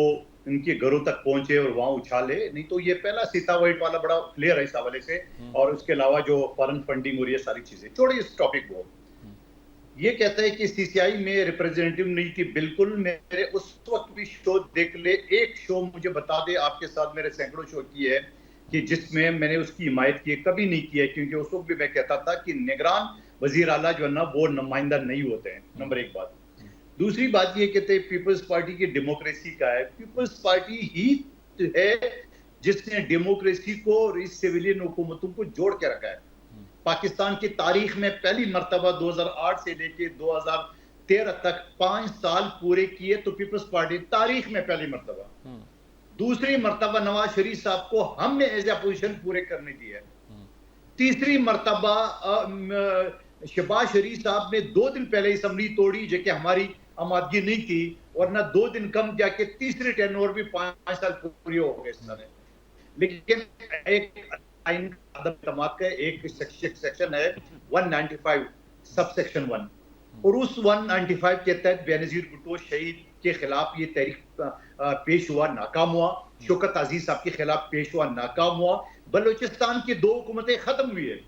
उनके घरों तक पहुंचे और वहां उछाले। नहीं तो ये पहला सीता वाइट वाला बड़ा क्लियर है इस हवाले से। और उसके अलावा जो फॉरेन फंडिंग और ये सारी चीजें, छोड़िए इस टॉपिक को। ये कहता है कि सीसीआई में रिप्रेजेंटेटिव नहीं थी। बिल्कुल, मेरे उस वक्त भी शो देख ले, एक शो मुझे बता दे, आपके साथ मेरे सैकड़ों शो किए है कि जिसमें मैंने उसकी हिमायत की, कभी नहीं किया। क्योंकि उस वक्त भी मैं कहता था कि निगरान वजीर आला जो है ना, वो नुमाइंदा नहीं होते हैं। नंबर एक बात। दूसरी बात ये कहते हैं पीपल्स पार्टी की डेमोक्रेसी का है। पीपल्स पार्टी ही है जिसने डेमोक्रेसी को और इस सिविलियन हुकूमतों को जोड़ के रखा है। पाकिस्तान की तारीख में पहली मर्तबा 2008 से लेके 2013 तक 5 साल पूरे किए तो पीपल्स पार्टी तारीख में पहली मर्तबा। दूसरी मर्तबा नवाज शरीफ साहब को हमने एज अपोजिशन पूरे करने दिए। तीसरी मर्तबा शहबाज शरीफ साहब ने 2 दिन पहले असम्बली तोड़ी, जो कि हमारी आमादगी नहीं थी, और ना 2 दिन कम जाके तीसरी टेनोर भी 5 साल पूरी हो गए इस तरह। लेकिन एक आइन अदम इत्तेमाद का एक सेक्शन है 195 सब सेक्शन 1, और उस 195 के तहत बेनज़ीर भुट्टो शहीद के खिलाफ ये तहरीक पेश हुआ, नाकाम हुआ। शौकत अजीज साहब के खिलाफ पेश हुआ, नाकाम हुआ। बलूचिस्तान की 2 हुकूमतें खत्म हुई है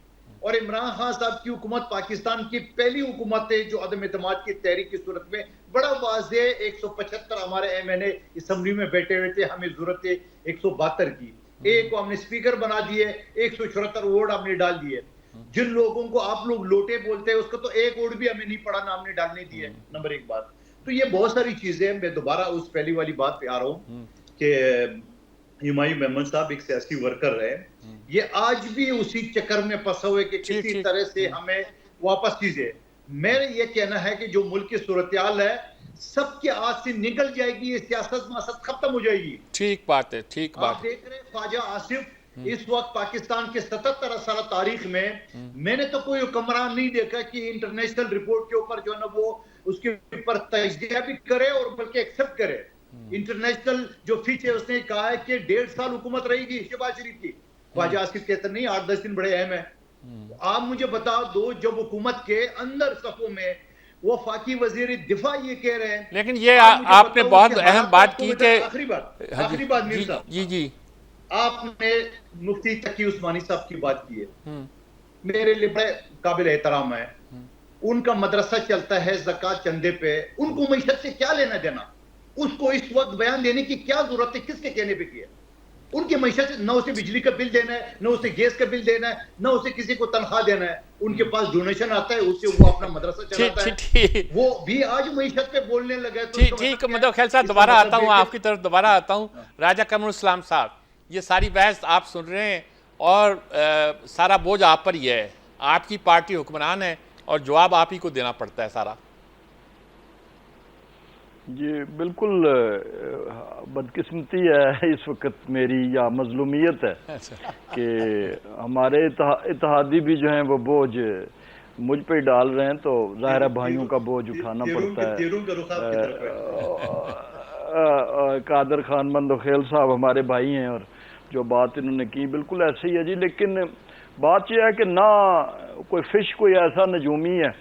और इमरान खान साहब की हुकूमत पाकिस्तान की पहली हुकूमत है जो अदम इत्तेमाद की तहरीक की सूरत में बड़ा वाज़ेह 175 हमारे MNA असम्बली में बैठे हुए थे, हमें जरूरत है 172 की, एक को हमने स्पीकर बना दिए, 174 वोट हमने डाल दिए। जिन लोगों को आप लोग लोटे बोलते हैं उसका तो एक वोट भी हमें नहीं पड़ा ना हमने डालने दिए। नंबर 1 बात। तो ये बहुत सारी चीजें, मैं दोबारा उस पहली वाली बात पे आ रहा हूँ कि हुमायूं मेमन साहब एक सियासी वर्कर रहे, ये आज भी उसी चक्कर में फंसा हुए कि किसी तरह से हमें वापस चीजें। मेरा ये कहना है कि जो मुल्क की सूरत-ए-हाल है सबके हाथ से निकल जाएगी, ये सियासत मासत खत्म हो जाएगी। ठीक बात है, ठीक बात। आप देख रहे हैं ख्वाजा आसिफ इस वक्त पाकिस्तान के 77 साल तारीख में मैंने तो कोई हुक्मरान नहीं देखा कि इंटरनेशनल रिपोर्ट के ऊपर जो है ना वो उसके ऊपर तजज़िया भी करे और बल्कि एक्सेप्ट करे। इंटरनेशनल जो फीच है उसने कहा है कि 1.5 साल हुकूमत रहेगी शहबाज शरीफ की। ख्वाजा आसिफ कहते नहीं 8-10 दिन बड़े अहम है। आप मुझे बता दो जब हुकूमत के अंदर सफों में वो फाकी वजीर दिफा ये कह रहे हैं, लेकिन ये आपने बहुत अहम बात की कि आखिरी बात मीर साहब जी आपने मुफ्ती तकी उस्मानी साहब की बात की है, मेरे लिए बड़े काबिल एहतराम है। उनका मदरसा चलता है ज़कात चंदे पे, उनको मईशत से क्या लेना देना, उसको इस वक्त बयान देने की क्या जरूरत है, किसके कहने पे किया? उनकी मईशत से न उसे बिजली का बिल देना है, न उसे गैस का बिल देना है, न उसे किसी को तनख्वाह देना है। उनके पास डोनेशन आता है, उससे वो अपना मदरसा चलाता है। वो भी आज मईशत पे बोलने लगा। ठीक मतलब ख्याल साहब दोबारा आता हूँ आपकी तरफ, दोबारा आता हूँ। राजा कमरुल इस्लाम साहब, ये सारी बहस आप सुन रहे हैं और सारा बोझ आप पर ही है, आपकी पार्टी हुक्मरान है और जवाब आप ही को देना पड़ता है सारा। जी बिल्कुल बदकिस्मती है इस वक्त मेरी, या मजलूमियत है कि हमारे इत्तेहादी भी जो हैं वो बोझ मुझ पे ही डाल रहे हैं, तो ज़ाहिर है भाइयों का बोझ उठाना पड़ता है। कादर खान मंदोखेल साहब हमारे भाई हैं और जो बात इन्होंने की बिल्कुल ऐसे ही है जी। लेकिन बात यह है कि ना कोई फिश कोई ऐसा नजूमी है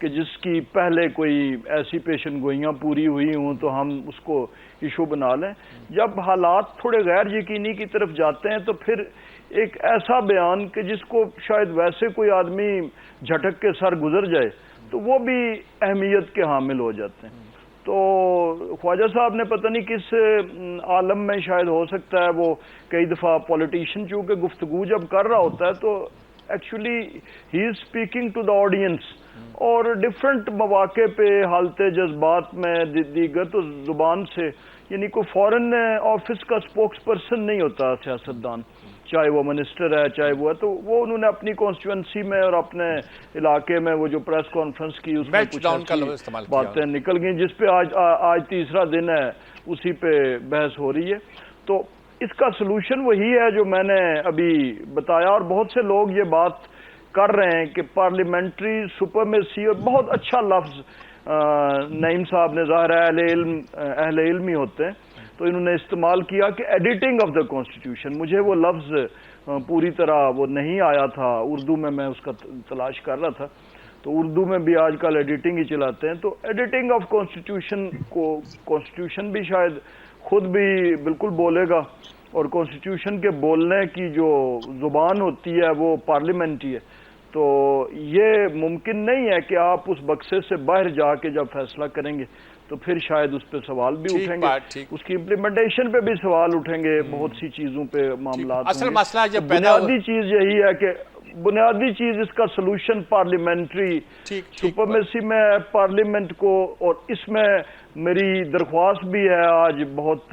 कि जिसकी पहले कोई ऐसी पेशन गोइयाँ पूरी हुई हों तो हम उसको इशू बना लें। जब हालात थोड़े गैर यकीनी की तरफ जाते हैं तो फिर एक ऐसा बयान कि जिसको शायद वैसे कोई आदमी झटक के सर गुजर जाए तो वो भी अहमियत के हामिल हो जाते हैं। तो ख्वाजा साहब ने पता नहीं किस आलम में, शायद हो सकता है वो कई दफ़ा पॉलिटिशियन चूँकि गुफ्तगू जब कर रहा होता है तो actually he is speaking to the audience और डिफरेंट मौके पे हालते जज्बात में दीगर तो ज़ुबान से, यानी कोई फॉरेन ऑफिस का स्पोक्स पर्सन नहीं होता सियासतदान, चाहे वो मिनिस्टर है चाहे वो है। तो वो उन्होंने अपनी कॉन्स्टिट्यूंसी में और अपने इलाके में वो जो प्रेस कॉन्फ्रेंस की उसमें कुछ बातें निकल गई जिसपे आज तीसरा दिन है उसी पे बहस हो रही है। तो इसका सलूशन वही है जो मैंने अभी बताया और बहुत से लोग ये बात कर रहे हैं कि पार्लियामेंट्री सुपरमेसी, और बहुत अच्छा लफ्ज़ नईम साहब ने, ज़ाहिर है अहले इल्म ही होते हैं तो इन्होंने इस्तेमाल किया कि एडिटिंग ऑफ द कॉन्स्टिट्यूशन। मुझे वो लफ्ज़ पूरी तरह वो नहीं आया था, उर्दू में मैं उसका तलाश कर रहा था, तो उर्दू में भी आजकल एडिटिंग ही चलाते हैं। तो एडिटिंग ऑफ कॉन्स्टिट्यूशन को कॉन्स्टिट्यूशन भी शायद खुद भी बिल्कुल बोलेगा और कॉन्स्टिट्यूशन के बोलने की जो ज़ुबान होती है वो पार्लियामेंट ही है। तो ये मुमकिन नहीं है कि आप उस बक्से से बाहर जाके जब फैसला करेंगे तो फिर शायद उस पर सवाल भी उठेंगे, उसकी इम्प्लीमेंटेशन पे भी सवाल उठेंगे, बहुत सी चीज़ों पे मामला। असल मसला जब बुनियादी चीज़ यही है कि बुनियादी चीज़ इसका सलूशन पार्लियामेंट्री सुपरमेसी में पार्लियामेंट को, और इसमें मेरी दरख्वास्त भी है, आज बहुत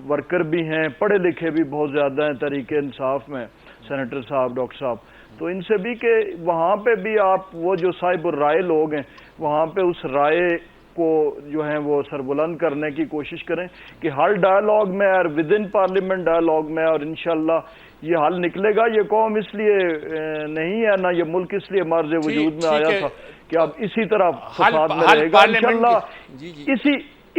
वर्कर भी हैं, पढ़े लिखे भी बहुत ज़्यादा हैं तहरीक इंसाफ में, सेनेटर साहब, डॉक्टर साहब, तो इनसे भी कि वहाँ पे भी आप वो जो साहिब राय लोग हैं वहाँ पे उस राय को जो है वो सरबुलंद करने की कोशिश करें कि हर डायलॉग में और विद इन पार्लियामेंट डायलॉग में, और इंशाल्लाह ये हल निकलेगा। ये कौम इसलिए नहीं है ना ये मुल्क इसलिए मर्ज वजूद में आया था कि अब इसी तरह फसाद में रहेगा। इंशाल्लाह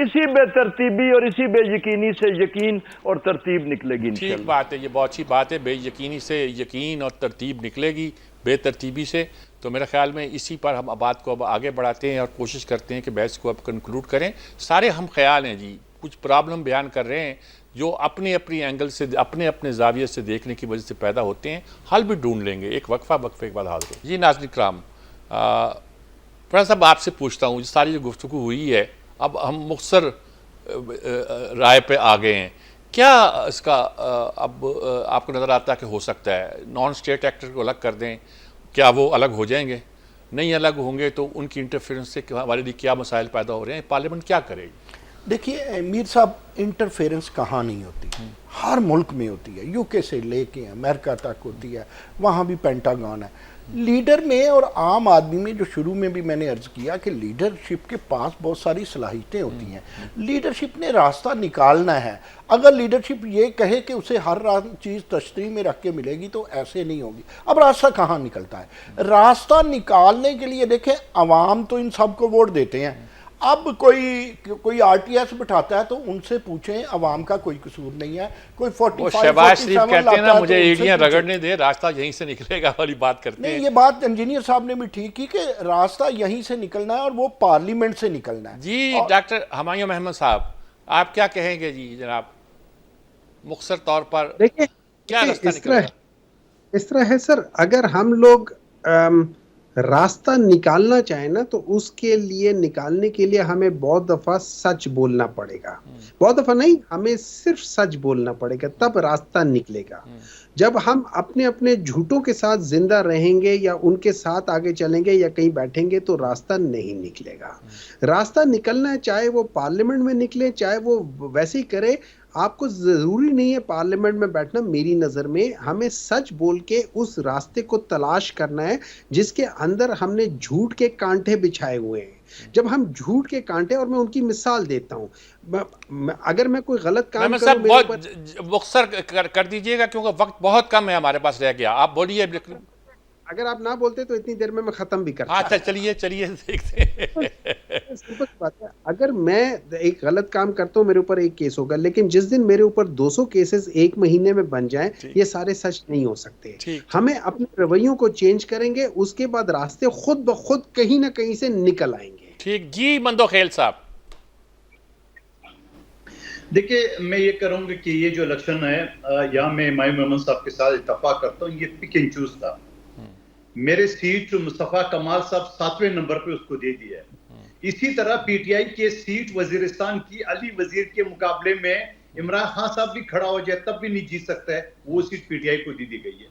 इसी बेतरतीबी और इसी बेयकीनी से यकीन और तरतीब निकलेगी ठीक इंशाअल्लाह। बात है, ये बहुत अच्छी बात है। बेयकीनी से यकीन और तरतीब निकलेगी, बेतरतीबी से। तो मेरे ख्याल में इसी पर हम बात को अब आगे बढ़ाते हैं और कोशिश करते हैं कि बहस को अब कंक्लूड करें। सारे हम ख्याल हैं जी, कुछ प्रॉब्लम बयान कर रहे हैं जो अपने अपनी एंगल से, अपने अपने जाविये से देखने की वजह से पैदा होते हैं। हल भी ढूंढ लेंगे, एक वक्फे के बाद हाल हो। जी नाज़रीन कराम, प्रोफेसर साहब आपसे पूछता हूँ, सारी जो गुफ्तगू हुई है, अब हम मुख्तसर राय पे आ गए हैं। क्या इसका अब आपको नज़र आता है कि हो सकता है नॉन स्टेट एक्टर को अलग कर दें? क्या वो अलग हो जाएंगे? नहीं अलग होंगे तो उनकी इंटरफेरेंस से हमारे लिए क्या मसाइल पैदा हो रहे हैं? पार्लियामेंट क्या करेगी? देखिए मीर साहब, इंटरफेरेंस कहाँ नहीं होती, हर मुल्क में होती है। यूके से लेके अमेरिका तक होती है, वहाँ भी पेंटागन है। लीडर में और आम आदमी में, जो शुरू में भी मैंने अर्ज किया कि लीडरशिप के पास बहुत सारी सलाहियतें होती हैं। लीडरशिप ने रास्ता निकालना है। अगर लीडरशिप ये कहे कि उसे हर चीज़ तश्तरी में रख के मिलेगी तो ऐसे नहीं होगी। अब रास्ता कहाँ निकलता है? रास्ता निकालने के लिए देखें, अवाम तो इन सब को वोट देते हैं। अब कोई आरटीएस बिठाता है तो उनसे पूछें, अवाम का कोई कसूर नहीं है। कोई 45 शहबाज शरीफ कहते हैं ना, मुझे तो ईंटियां रगड़ने दे, रास्ता यहीं से निकलेगा वाली बात करते हैं। नहीं, ये बात इंजीनियर साहब ने भी ठीक की कि रास्ता यहीं से निकलना है और वो पार्लियामेंट से निकलना है। जी डॉक्टर हुमायूं अहमद साहब, आप क्या कहेंगे जी जनाब, मुख्तसर तौर पर देखिए क्या रास्ता निकलेगा? इस तरह है सर, अगर हम लोग रास्ता निकालना चाहे ना तो उसके लिए, निकालने के लिए हमें बहुत दफा सच बोलना पड़ेगा। बहुत दफा नहीं, हमें सिर्फ सच बोलना पड़ेगा, तब रास्ता निकलेगा। जब हम अपने अपने झूठों के साथ जिंदा रहेंगे या उनके साथ आगे चलेंगे या कहीं बैठेंगे तो रास्ता नहीं निकलेगा। रास्ता निकलना है, चाहे वो पार्लियामेंट में निकले, चाहे वो वैसे ही करे। आपको जरूरी नहीं है पार्लियामेंट में बैठना। मेरी नजर में हमें सच बोल के उस रास्ते को तलाश करना है जिसके अंदर हमने झूठ के कांटे बिछाए हुए हैं। जब हम झूठ के कांटे, और मैं उनकी मिसाल देता हूं, अगर मैं कोई गलत काम करूं, बहुत मुख्तसर कर दीजिएगा क्योंकि वक्त बहुत कम है हमारे पास रह गया। आप बोलिए। अगर आप ना बोलते तो इतनी देर में मैं खत्म भी करता। अच्छा चलिए देखते हैं। सिंपल बात है, अगर मैं एक गलत काम करता हूं, मेरे ऊपर एक केस होगा, लेकिन जिस दिन मेरे ऊपर 200 केसेस एक महीने में बन जाएं, ये सारे सच नहीं हो सकते। हमें अपने रवैयों को चेंज करेंगे, उसके बाद रास्ते खुद ब खुद कहीं ना कहीं से निकल आएंगे। ठीक जी मंदोखेल साहब। देखिए, मैं ये करूंगा कि ये जो इलेक्शन है, यहाँ मैं हुमायूं अहमद साहब के साथ इत्तफाक करता हूँ, ये पिक एंड चूज था। मेरे सीट मुस्तफा कमाल साहब 7वें नंबर पे उसको दे दिया है। इसी तरह पीटीआई के सीट वजीरिस्तान की अली वजीर के मुकाबले में इमरान खान साहब भी खड़ा हो जाए तब भी नहीं जीत सकता है, वो सीट पीटीआई को दी गई है।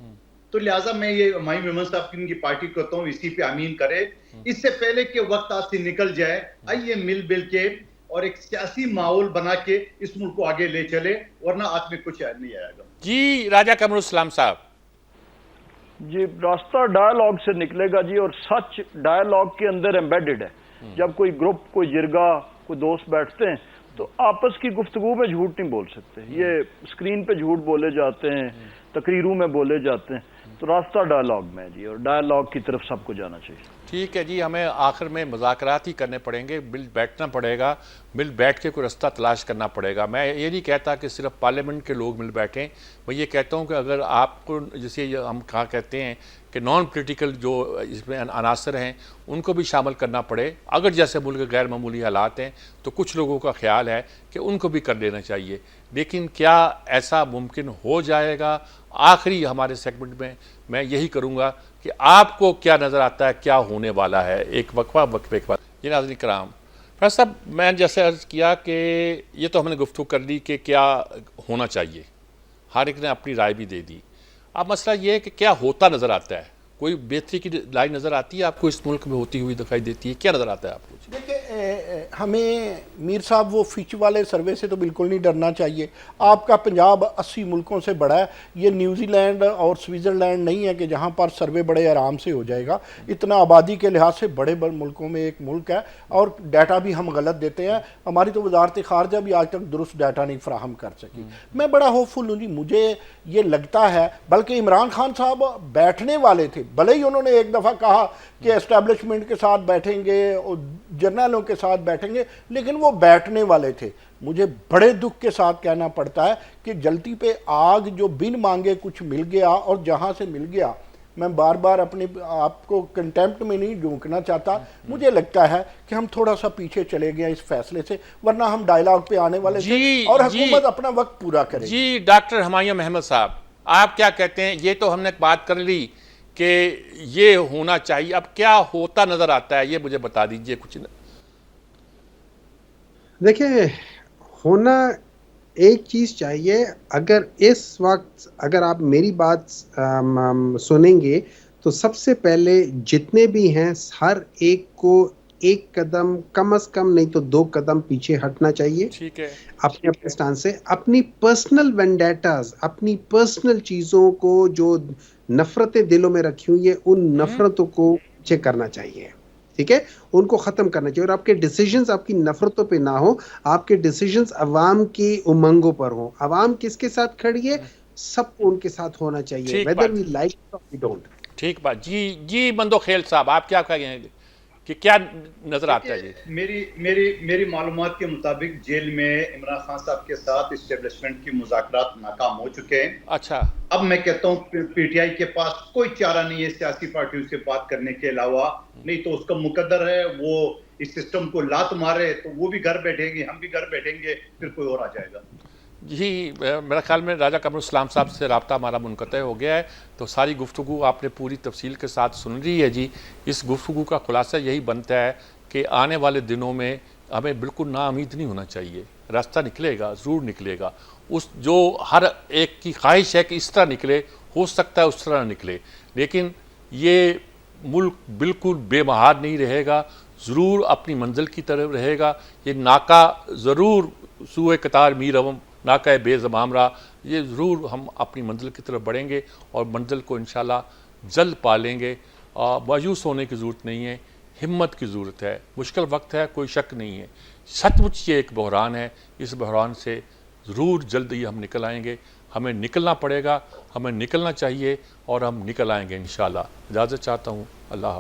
तो लिहाजा मैं ये हुमायूं अहमद साहब की पार्टी करता हूँ, इसी पे आमीन करे। इससे पहले कि वक्त आज से निकल जाए, आइए मिल के और एक सियासी माहौल बना के इस मुल्क को आगे ले चले, वरना आज में कुछ नहीं आएगा। जी राजा कमरुल इस्लाम साहब। जी, रास्ता डायलॉग से निकलेगा जी, और सच डायलॉग के अंदर एम्बेडेड है। जब कोई ग्रुप, कोई जिरगा, कोई दोस्त बैठते हैं तो आपस की गुफ्तगू में झूठ नहीं बोल सकते। ये स्क्रीन पे झूठ बोले जाते हैं, तकरीरों में बोले जाते हैं। तो रास्ता डायलॉग में है जी, और डायलॉग की तरफ सबको जाना चाहिए। ठीक है जी, हमें आखिर में मुज़ाकरात ही करने पड़ेंगे, मिल बैठना पड़ेगा, मिल बैठ के कोई रास्ता तलाश करना पड़ेगा। मैं ये नहीं कहता कि सिर्फ पार्लियामेंट के लोग मिल बैठें, मैं ये कहता हूँ कि अगर आपको, जैसे हम कहा कहते हैं कि नॉन पॉलिटिकल जो इसमें अनासर हैं उनको भी शामिल करना पड़े। अगर जैसे मुल्क के गैर मामूली हालात हैं तो कुछ लोगों का ख्याल है कि उनको भी कर लेना चाहिए, लेकिन क्या ऐसा मुमकिन हो जाएगा? आखिरी हमारे सेगमेंट में मैं यही करूँगा कि आपको क्या नज़र आता है, क्या होने वाला है? एक वक्फे के बाद। ये नाज़रीन कराम, प्रोफेसर साहब, मैंने जैसे अर्ज़ किया कि ये तो हमने गुफ्तगू कर ली कि क्या होना चाहिए, हर एक ने अपनी राय भी दे दी। अब मसला ये है कि क्या होता नज़र आता है? कोई बेहतरी की लाइन नज़र आती है आपको इस मुल्क में होती हुई दिखाई देती है? क्या नज़र आता है आपको? देखिए, हमें मीर साहब वो फिच वाले सर्वे से तो बिल्कुल नहीं डरना चाहिए। आपका पंजाब 80 मुल्कों से बड़ा है। ये न्यूजीलैंड और स्विट्ज़रलैंड नहीं है कि जहाँ पर सर्वे बड़े आराम से हो जाएगा। इतना आबादी के लिहाज से बड़े बड़े मुल्कों में एक मुल्क है, और डाटा भी हम गलत देते हैं। हमारी तो वजारत खारजा भी आज तक दुरुस्त डाटा नहीं फराहम कर सकी। मैं बड़ा होपफुल हूँ जी, मुझे ये लगता है, बल्कि इमरान खान साहब बैठने वाले थे, भले ही उन्होंने एक दफ़ा कहा कि एस्टेब्लिशमेंट के साथ बैठेंगे और जर्नलों के साथ बैठेंगे, लेकिन वो बैठने वाले थे। मुझे बड़े दुख के साथ कहना पड़ता है कि जलती पे आग, जो बिन मांगे कुछ मिल गया और जहां से मिल गया, मैं बार बार अपने आपको कंटेम्प्ट में नहीं झोंकना चाहता, मुझे लगता है कि हम थोड़ा सा पीछे चले गए इस फैसले से, वरना हम डायलॉग पे आने वाले थे और हुकूमत अपना वक्त पूरा करे। जी डॉक्टर हुमायूं अहमद साहब, आप क्या कहते हैं? ये तो हमने बात कर ली कि ये होना चाहिए, अब क्या होता नजर आता है ये मुझे बता दीजिए कुछ। देखिए, होना एक चीज चाहिए। अगर इस वक्त अगर आप मेरी बात सुनेंगे तो सबसे पहले जितने भी हैं हर एक को एक कदम, कम से कम नहीं तो 2 कदम पीछे हटना चाहिए। ठीक है, अपने अपने स्थान से अपनी पर्सनल वेंडेटास, अपनी पर्सनल चीजों को, जो नफरतें दिलों में रखी हुई है, उन नफरतों को पीछे करना चाहिए। ठीक है, उनको खत्म करना चाहिए। और आपके डिसीजंस आपकी नफरतों पे ना हो, आपके डिसीजंस अवाम की उमंगों पर हो। अवाम किसके साथ खड़ी है, सबको उनके साथ होना चाहिए, ठीक वेदर बात। वी लाइक और वी डोंट। ठीक बात। जी जी मंदो खेल साहब, आप क्या कहेंगे कि क्या नजर आता है? जी मेरी मालूमात के मुताबिक जेल में इमरान खान साहब के साथ इस्टेब्लिशमेंट की मुज़ाकरात नाकाम हो चुके हैं। अच्छा, अब मैं कहता हूँ पीटीआई के पास कोई चारा नहीं है सियासी पार्टियों से बात करने के अलावा, नहीं तो उसका मुकद्दर है वो इस सिस्टम को लात मारे तो वो भी घर बैठेंगे, हम भी घर बैठेंगे, फिर कोई और आ जाएगा। जी मेरा ख्याल में राजा कमरुल इस्लाम साहब से रब्ता हमारा मुनक़ता हो गया है, तो सारी गुफ्तगू आपने पूरी तफसील के साथ सुन ली है। जी, इस गुफ्तगू का खुलासा यही बनता है कि आने वाले दिनों में हमें बिल्कुल नाउम्मीद नहीं होना चाहिए। रास्ता निकलेगा, ज़रूर निकलेगा। उस जो हर एक की ख्वाहिश है कि इस तरह निकले, हो सकता है उस तरह निकले, लेकिन ये मुल्क बिल्कुल बेमहार नहीं रहेगा, ज़रूर अपनी मंजिल की तरफ रहेगा। ये नाका ज़रूर सूए कतार मीरवम नाका बेज़मामरा, ये ज़रूर हम अपनी मंजिल की तरफ बढ़ेंगे और मंजिल को इंशाल्लाह जल्द पा लेंगे। मायूस होने की ज़रूरत नहीं है, हिम्मत की ज़रूरत है। मुश्किल वक्त है, कोई शक नहीं है, सचमुच ये एक बहरान है। इस बहरान से ज़रूर जल्द ही हम निकल आएंगे। हमें निकलना पड़ेगा, हमें निकलना चाहिए और हम निकल आएंगे इंशाल्लाह। इजाज़त चाहता हूँ। अल्लाह।